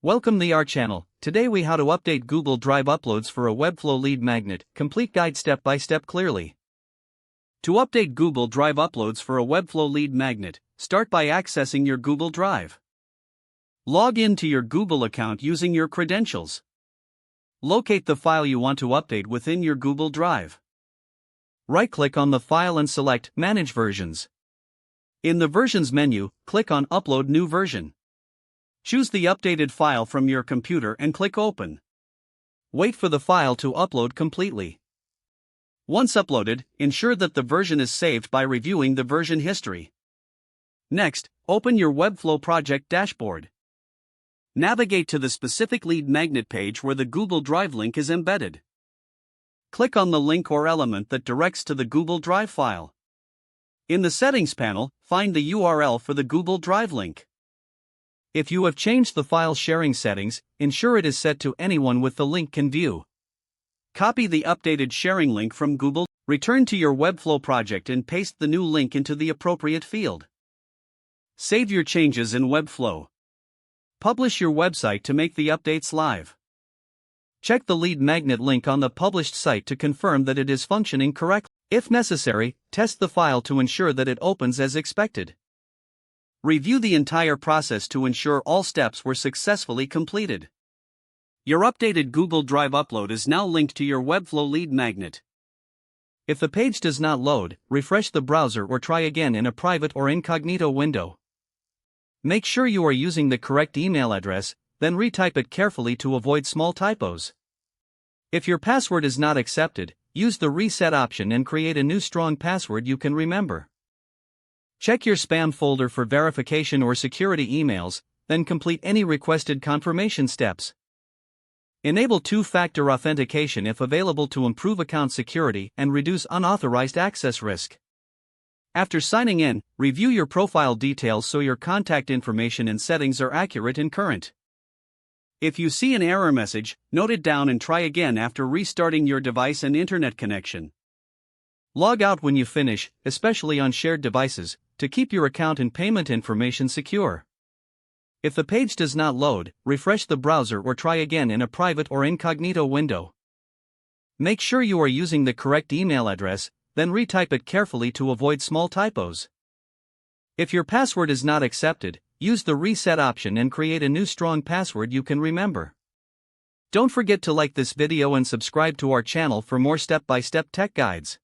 Welcome to our channel. Today we how to update Google Drive uploads for a Webflow lead magnet. Complete guide step by step clearly. To update Google Drive uploads for a Webflow lead magnet, start by accessing your Google Drive. Log in to your Google account using your credentials. Locate the file you want to update within your Google Drive. Right-click on the file and select Manage Versions. In the Versions menu, click on Upload New Version. Choose the updated file from your computer and click Open. Wait for the file to upload completely. Once uploaded, ensure that the version is saved by reviewing the version history. Next, open your Webflow project dashboard. Navigate to the specific lead magnet page where the Google Drive link is embedded. Click on the link or element that directs to the Google Drive file. In the Settings panel, find the URL for the Google Drive link. If you have changed the file sharing settings, ensure it is set to anyone with the link can view. Copy the updated sharing link from Google, return to your Webflow project and paste the new link into the appropriate field. Save your changes in Webflow. Publish your website to make the updates live. Check the lead magnet link on the published site to confirm that it is functioning correctly. If necessary, test the file to ensure that it opens as expected. Review the entire process to ensure all steps were successfully completed. Your updated Google Drive upload is now linked to your Webflow lead magnet. If the page does not load, refresh the browser or try again in a private or incognito window. Make sure you are using the correct email address, then retype it carefully to avoid small typos. If your password is not accepted, use the reset option and create a new strong password you can remember. Check your spam folder for verification or security emails, then complete any requested confirmation steps. Enable two-factor authentication if available to improve account security and reduce unauthorized access risk. After signing in, review your profile details so your contact information and settings are accurate and current. If you see an error message, note it down and try again after restarting your device and internet connection. Log out when you finish, especially on shared devices, to keep your account and payment information secure. If the page does not load, refresh the browser or try again in a private or incognito window. Make sure you are using the correct email address, then retype it carefully to avoid small typos. If your password is not accepted, use the reset option and create a new strong password you can remember. Don't forget to like this video and subscribe to our channel for more step-by-step tech guides.